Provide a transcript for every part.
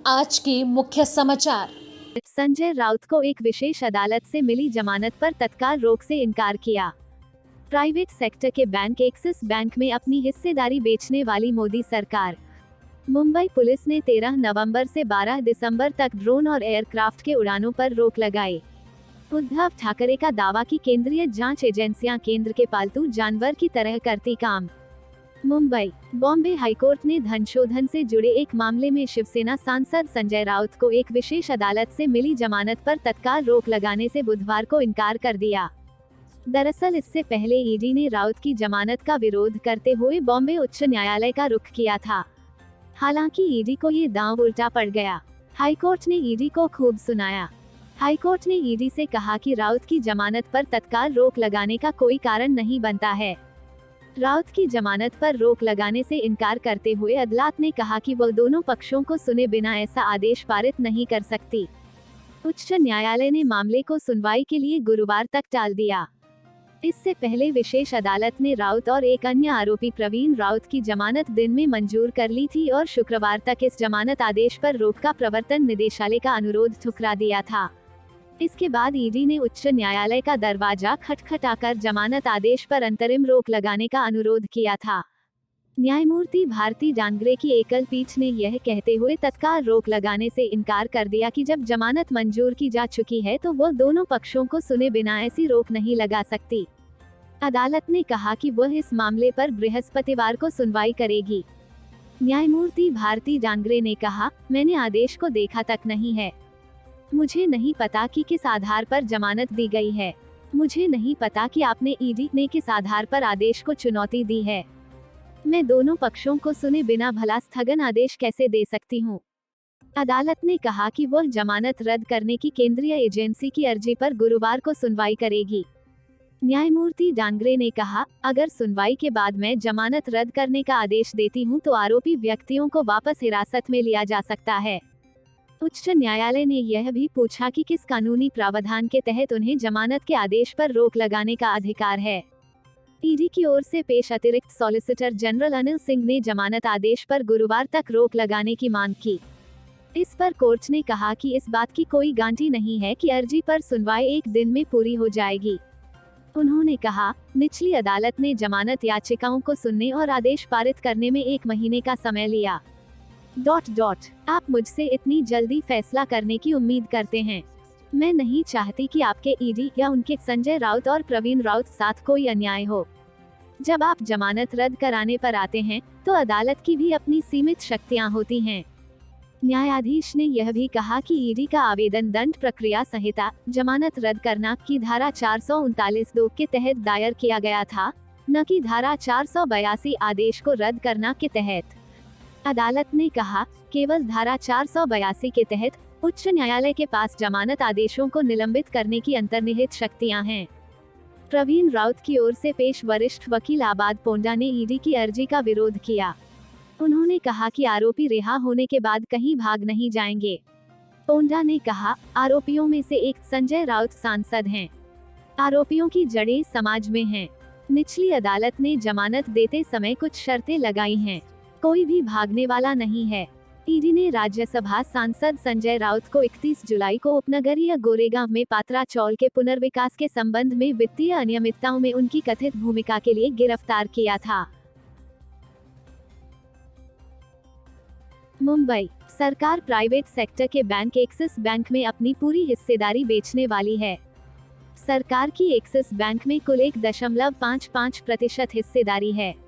आज के मुख्य समाचार। संजय राउत को एक विशेष अदालत से मिली जमानत पर तत्काल रोक से इनकार किया। प्राइवेट सेक्टर के बैंक एक्सिस बैंक में अपनी हिस्सेदारी बेचने वाली मोदी सरकार। मुंबई पुलिस ने 13 नवंबर से 12 दिसंबर तक ड्रोन और एयरक्राफ्ट के उड़ानों पर रोक लगाई। उद्धव ठाकरे का दावा कि केंद्रीय जांच एजेंसियां केंद्र के पालतू जानवर की तरह करती काम। मुंबई, बॉम्बे हाईकोर्ट ने धन शोधन से जुड़े एक मामले में शिवसेना सांसद संजय राउत को एक विशेष अदालत से मिली जमानत पर तत्काल रोक लगाने से बुधवार को इनकार कर दिया। दरअसल इससे पहले ईडी ने राउत की जमानत का विरोध करते हुए बॉम्बे उच्च न्यायालय का रुख किया था। हालांकि ईडी को ये दांव उल्टा पड़ गया। हाईकोर्ट ने ईडी को खूब सुनाया। हाईकोर्ट ने ईडी से कहा कि राउत की जमानत पर तत्काल रोक लगाने का कोई कारण नहीं बनता है। राउत की जमानत पर रोक लगाने से इनकार करते हुए अदालत ने कहा कि वह दोनों पक्षों को सुने बिना ऐसा आदेश पारित नहीं कर सकती। उच्च न्यायालय ने मामले को सुनवाई के लिए गुरुवार तक टाल दिया। इससे पहले विशेष अदालत ने राउत और एक अन्य आरोपी प्रवीण राउत की जमानत दिन में मंजूर कर ली थी और शुक्रवार तक इस जमानत आदेश पर रोक का प्रवर्तन निदेशालय का अनुरोध ठुकरा दिया था। इसके बाद ईडी ने उच्च न्यायालय का दरवाजा खटखटाकर जमानत आदेश पर अंतरिम रोक लगाने का अनुरोध किया था। न्यायमूर्ति भारती डांगरे की एकल पीठ ने यह कहते हुए तत्काल रोक लगाने से इनकार कर दिया कि जब जमानत मंजूर की जा चुकी है तो वह दोनों पक्षों को सुने बिना ऐसी रोक नहीं लगा सकती। अदालत ने कहा कि वह इस मामले पर बृहस्पतिवार को सुनवाई करेगी। न्यायमूर्ति भारती डांगरे ने कहा, मैंने आदेश को देखा तक नहीं है। मुझे नहीं पता कि किस आधार पर जमानत दी गई है। मुझे नहीं पता कि आपने ईडी ने किस आधार पर आदेश को चुनौती दी है। मैं दोनों पक्षों को सुने बिना भला स्थगन आदेश कैसे दे सकती हूँ। अदालत ने कहा कि वह जमानत रद्द करने की केंद्रीय एजेंसी की अर्जी पर गुरुवार को सुनवाई करेगी। न्यायमूर्ति डांगरे ने कहा, अगर सुनवाई के बाद मैं जमानत रद्द करने का आदेश देती हूँ तो आरोपी व्यक्तियों को वापस हिरासत में लिया जा सकता है। उच्च न्यायालय ने यह भी पूछा कि किस कानूनी प्रावधान के तहत उन्हें जमानत के आदेश पर रोक लगाने का अधिकार है। ईडी की ओर से पेश अतिरिक्त सॉलिसिटर जनरल अनिल सिंह ने जमानत आदेश पर गुरुवार तक रोक लगाने की मांग की। इस पर कोर्ट ने कहा कि इस बात की कोई गारंटी नहीं है कि अर्जी पर सुनवाई एक दिन में पूरी हो जाएगी। उन्होंने कहा, निचली अदालत ने जमानत याचिकाओं को सुनने और आदेश पारित करने में 1 महीने का समय लिया। आप मुझसे इतनी जल्दी फैसला करने की उम्मीद करते हैं। मैं नहीं चाहती कि आपके ईडी या उनके संजय राउत और प्रवीण राउत साथ कोई अन्याय हो। जब आप जमानत रद्द कराने पर आते हैं तो अदालत की भी अपनी सीमित शक्तियां होती हैं। न्यायाधीश ने यह भी कहा कि ईडी का आवेदन दंड प्रक्रिया संहिता जमानत रद्द करना की धारा 439(2) के तहत दायर किया गया था, न कि धारा 482 आदेश को रद्द करना के तहत। अदालत ने कहा, केवल धारा 482 के तहत उच्च न्यायालय के पास जमानत आदेशों को निलंबित करने की अंतर्निहित शक्तियां हैं। प्रवीण राउत की ओर से पेश वरिष्ठ वकील आबाद पोंडा ने ईडी की अर्जी का विरोध किया। उन्होंने कहा कि आरोपी रिहा होने के बाद कहीं भाग नहीं जाएंगे। पोंडा ने कहा, आरोपियों में से एक संजय राउत सांसद हैं। आरोपियों की जड़ें समाज में हैं। निचली अदालत ने जमानत देते समय कुछ शर्तें लगाई हैं। कोई भी भागने वाला नहीं है। ईडी ने राज्यसभा सांसद संजय राउत को 31 जुलाई को उपनगरीय गोरेगांव में पात्रा चौल के पुनर्विकास के संबंध में वित्तीय अनियमितताओं में उनकी कथित भूमिका के लिए गिरफ्तार किया था। मुंबई, सरकार प्राइवेट सेक्टर के बैंक एक्सिस बैंक में अपनी पूरी हिस्सेदारी बेचने वाली है। सरकार की एक्सिस बैंक में कुल 1.55% हिस्सेदारी है।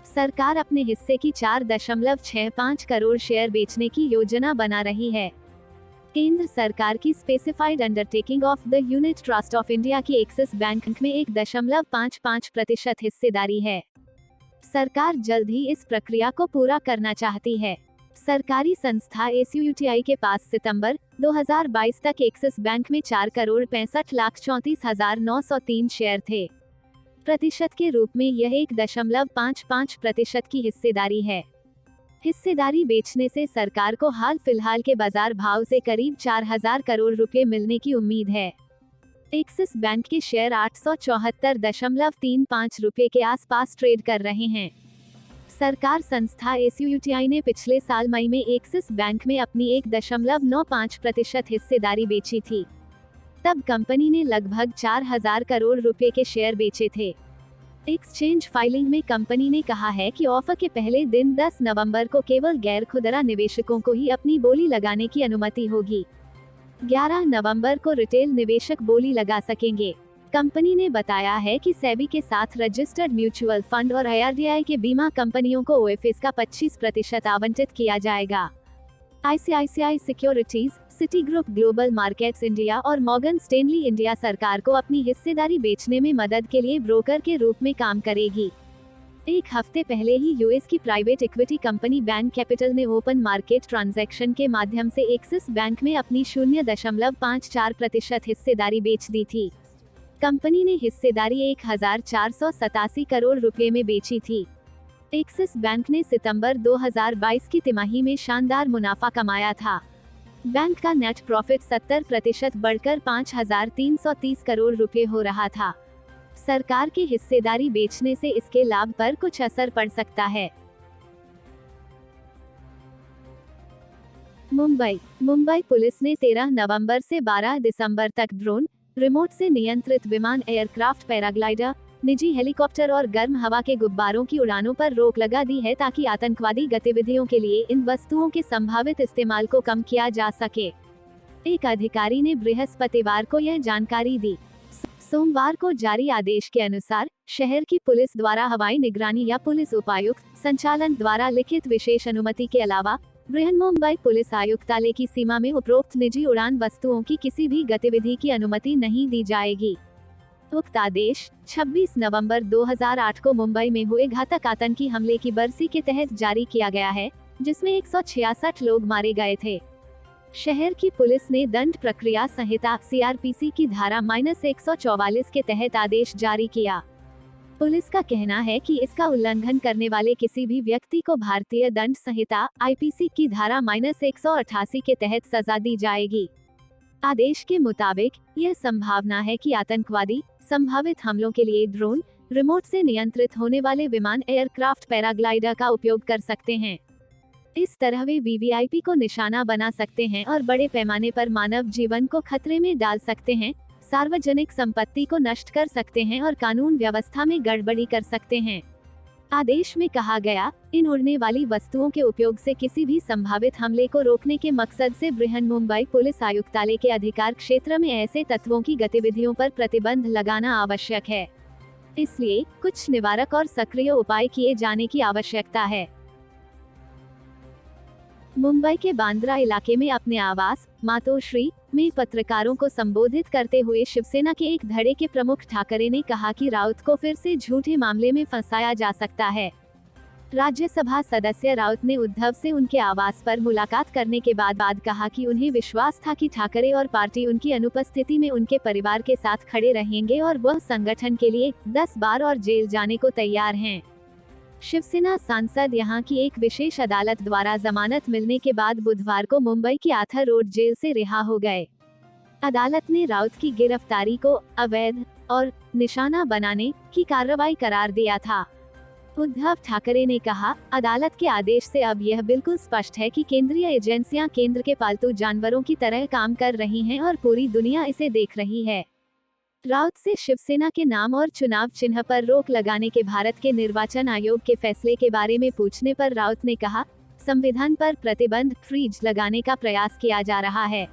सरकार अपने हिस्से की 4.65 करोड़ शेयर बेचने की योजना बना रही है। केंद्र सरकार की specified undertaking of the unit trust of India की एक्सिस बैंक में 1.55% हिस्सेदारी है। सरकार जल्द ही इस प्रक्रिया को पूरा करना चाहती है। सरकारी संस्था एसयूटीआई के पास सितंबर 2022 तक एक्सिस बैंक में 4,65,34,903 शेयर थे। प्रतिशत के रूप में यह 1.55% की हिस्सेदारी है। हिस्सेदारी बेचने से सरकार को हाल फिलहाल के बाजार भाव से करीब 4,000 करोड़ रुपए मिलने की उम्मीद है। एक्सिस बैंक के शेयर 874.35 रुपए के आसपास ट्रेड कर रहे हैं। सरकार संस्था एसयूटीआई ने पिछले साल मई में एक्सिस बैंक में अपनी 1.95% हिस्सेदारी बेची थी। तब कंपनी ने लगभग 4,000 करोड़ रुपए के शेयर बेचे थे। एक्सचेंज फाइलिंग में कंपनी ने कहा है कि ऑफर के पहले दिन 10 नवंबर को केवल गैर खुदरा निवेशकों को ही अपनी बोली लगाने की अनुमति होगी। 11 नवंबर को रिटेल निवेशक बोली लगा सकेंगे। कंपनी ने बताया है कि सेबी के साथ रजिस्टर्ड म्यूचुअल फंड और आईआरडीआई के बीमा कंपनियों को ओएफएस का 25% आवंटित किया जाएगा। ICICI securities, city group global markets India और मॉर्गन स्टेनली इंडिया सरकार को अपनी हिस्सेदारी बेचने में मदद के लिए ब्रोकर के रूप में काम करेगी। एक हफ्ते पहले ही यूएस की private equity company bank capital ने ओपन मार्केट ट्रांजैक्शन के माध्यम से एक्सिस बैंक में अपनी 0.54% हिस्सेदारी बेच दी थी। कंपनी ने हिस्सेदारी 1,487 करोड़ रुपए में बेची थी। एक्सिस बैंक ने सितंबर 2022 की तिमाही में शानदार मुनाफा कमाया था। बैंक का नेट प्रॉफिट 70% बढ़कर 5,330 करोड़ रुपए हो रहा था। सरकार की हिस्सेदारी बेचने से इसके लाभ पर कुछ असर पड़ सकता है। मुंबई पुलिस ने 13 नवंबर से 12 दिसंबर तक ड्रोन, रिमोट से नियंत्रित विमान, एयरक्राफ्ट, पैराग्लाइडर, निजी हेलीकॉप्टर और गर्म हवा के गुब्बारों की उड़ानों पर रोक लगा दी है ताकि आतंकवादी गतिविधियों के लिए इन वस्तुओं के संभावित इस्तेमाल को कम किया जा सके। एक अधिकारी ने बृहस्पतिवार को यह जानकारी दी। सोमवार को जारी आदेश के अनुसार शहर की पुलिस द्वारा हवाई निगरानी या पुलिस उपायुक्त संचालन द्वारा लिखित विशेष अनुमति के अलावा बृहन्मुंबई पुलिस आयुक्तालय की सीमा में उपरोक्त निजी उड़ान वस्तुओं की किसी भी गतिविधि की अनुमति नहीं दी जाएगी। उक्त आदेश 26 नवंबर 2008 को मुंबई में हुए घातक आतंकी हमले की बरसी के तहत जारी किया गया है, जिसमें 166 लोग मारे गए थे। शहर की पुलिस ने दंड प्रक्रिया संहिता सीआरपीसी की धारा -144 के तहत आदेश जारी किया। पुलिस का कहना है कि इसका उल्लंघन करने वाले किसी भी व्यक्ति को भारतीय दंड संहिता आईपीसी की धारा -188 के तहत सजा दी जाएगी। आदेश के मुताबिक यह संभावना है कि आतंकवादी संभावित हमलों के लिए ड्रोन, रिमोट से नियंत्रित होने वाले विमान, एयरक्राफ्ट, पैराग्लाइडर का उपयोग कर सकते हैं। इस तरह वे वीवीआईपी को निशाना बना सकते हैं और बड़े पैमाने पर मानव जीवन को खतरे में डाल सकते हैं, सार्वजनिक संपत्ति को नष्ट कर सकते हैं और कानून व्यवस्था में गड़बड़ी कर सकते हैं। आदेश में कहा गया, इन उड़ने वाली वस्तुओं के उपयोग से किसी भी संभावित हमले को रोकने के मकसद से बृहन्मुंबई पुलिस आयुक्तालय के अधिकार क्षेत्र में ऐसे तत्वों की गतिविधियों पर प्रतिबंध लगाना आवश्यक है। इसलिए कुछ निवारक और सक्रिय उपाय किए जाने की आवश्यकता है। मुंबई के बांद्रा इलाके में अपने आवास मातोश्री में पत्रकारों को संबोधित करते हुए शिवसेना के एक धड़े के प्रमुख ठाकरे ने कहा कि राउत को फिर से झूठे मामले में फंसाया जा सकता है। राज्यसभा सदस्य राउत ने उद्धव से उनके आवास पर मुलाकात करने के बाद कहा कि उन्हें विश्वास था कि ठाकरे और पार्टी उनकी अनुपस्थिति में उनके परिवार के साथ खड़े रहेंगे और वह संगठन के लिए 10 बार और जेल जाने को तैयार हैं। शिवसेना सांसद यहां की एक विशेष अदालत द्वारा जमानत मिलने के बाद बुधवार को मुंबई की आर्थर रोड जेल से रिहा हो गए। अदालत ने राउत की गिरफ्तारी को अवैध और निशाना बनाने की कार्रवाई करार दिया था। उद्धव ठाकरे ने कहा, अदालत के आदेश से अब यह बिल्कुल स्पष्ट है कि केंद्रीय एजेंसियां केंद्र के पालतू जानवरों की तरह काम कर रही हैं और पूरी दुनिया इसे देख रही है। राउत से शिवसेना के नाम और चुनाव चिन्ह पर रोक लगाने के भारत के निर्वाचन आयोग के फैसले के बारे में पूछने पर राउत ने कहा, संविधान पर प्रतिबंध फ्रीज लगाने का प्रयास किया जा रहा है।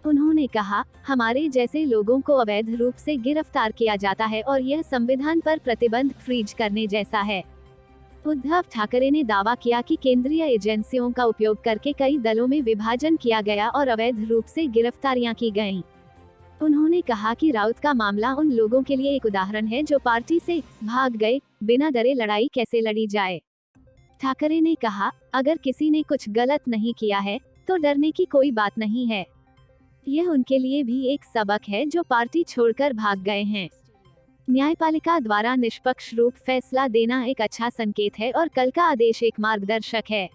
उन्होंने कहा, हमारे जैसे लोगों को अवैध रूप से गिरफ्तार किया जाता है और यह संविधान पर प्रतिबंध फ्रीज करने जैसा है। उद्धव ठाकरे ने दावा किया कि केंद्रीय एजेंसियों का उपयोग करके कई दलों में विभाजन किया गया और अवैध रूप से गिरफ्तारियां की गईं। उन्होंने कहा कि राउत का मामला उन लोगों के लिए एक उदाहरण है जो पार्टी से भाग गए, बिना डरे लड़ाई कैसे लड़ी जाए। ठाकरे ने कहा, अगर किसी ने कुछ गलत नहीं किया है तो डरने की कोई बात नहीं है। यह उनके लिए भी एक सबक है जो पार्टी छोड़कर भाग गए हैं। न्यायपालिका द्वारा निष्पक्ष रूप फैसला देना एक अच्छा संकेत है और कल का आदेश एक मार्गदर्शक है।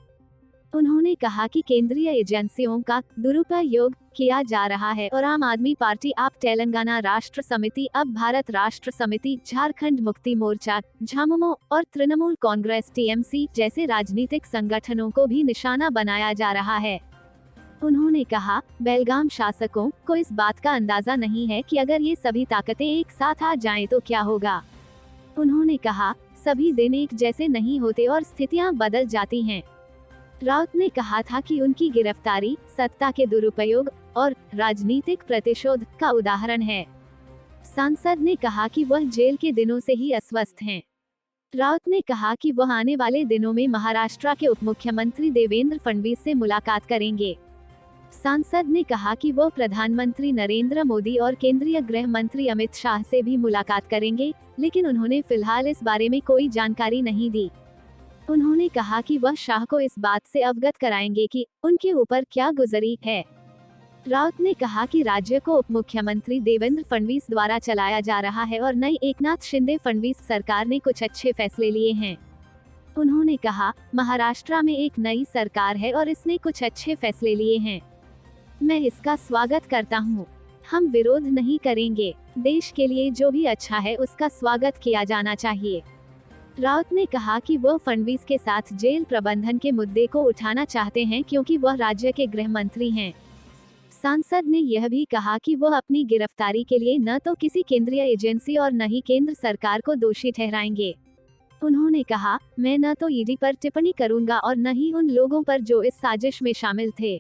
उन्होंने कहा कि केंद्रीय एजेंसियों का दुरुपयोग किया जा रहा है और आम आदमी पार्टी, आप तेलंगाना राष्ट्र समिति, अब भारत राष्ट्र समिति, झारखंड मुक्ति मोर्चा, झामुमो और तृणमूल कांग्रेस टीएमसी जैसे राजनीतिक संगठनों को भी निशाना बनाया जा रहा है। उन्होंने कहा, बेलगाम शासकों को इस बात का अंदाजा नहीं है कि अगर ये सभी ताकतें एक साथ आ जाएं तो क्या होगा। उन्होंने कहा, सभी दिन एक जैसे नहीं होते और स्थितियां बदल जाती हैं। राउत ने कहा था कि उनकी गिरफ्तारी सत्ता के दुरुपयोग और राजनीतिक प्रतिशोध का उदाहरण है। सांसद ने कहा कि वह जेल के दिनों से ही अस्वस्थ हैं। राउत ने कहा कि वह आने वाले दिनों में महाराष्ट्र के उपमुख्यमंत्री देवेंद्र फडणवीस से मुलाकात करेंगे। सांसद ने कहा कि वह प्रधानमंत्री नरेंद्र मोदी और केंद्रीय गृह मंत्री अमित शाह से भी मुलाकात करेंगे, लेकिन उन्होंने फिलहाल इस बारे में कोई जानकारी नहीं दी। उन्होंने कहा कि वह शाह को इस बात से अवगत कराएंगे कि उनके ऊपर क्या गुजरी है। राउत ने कहा कि राज्य को उपमुख्यमंत्री देवेंद्र फडणवीस द्वारा चलाया जा रहा है और नई एकनाथ शिंदे फडणवीस सरकार ने कुछ अच्छे फैसले लिए हैं। उन्होंने कहा, महाराष्ट्र में एक नई सरकार है और इसने कुछ अच्छे फैसले लिए हैं। मैं इसका स्वागत करता हूँ। हम विरोध नहीं करेंगे। देश के लिए जो भी अच्छा है उसका स्वागत किया जाना चाहिए। राउत ने कहा कि वह फडणवीस के साथ जेल प्रबंधन के मुद्दे को उठाना चाहते हैं क्योंकि वह राज्य के गृह मंत्री हैं। सांसद ने यह भी कहा कि वह अपनी गिरफ्तारी के लिए न तो किसी केंद्रीय एजेंसी और न ही केंद्र सरकार को दोषी ठहराएंगे। उन्होंने कहा, मैं न तो ईडी पर टिप्पणी करूंगा और न ही उन लोगों पर जो इस साजिश में शामिल थे।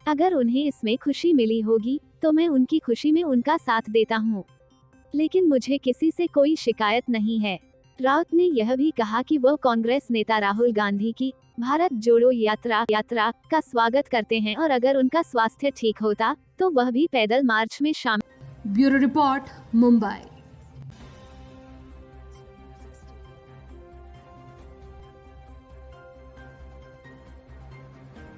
अगर उन्हें इसमें खुशी मिली होगी तो मैं उनकी खुशी में उनका साथ देता हूँ, लेकिन मुझे किसी से कोई शिकायत नहीं है। राउत ने यह भी कहा कि वह कांग्रेस नेता राहुल गांधी की भारत जोड़ो यात्रा का स्वागत करते हैं और अगर उनका स्वास्थ्य ठीक होता तो वह भी पैदल मार्च में शामिल। Bureau report, Mumbai.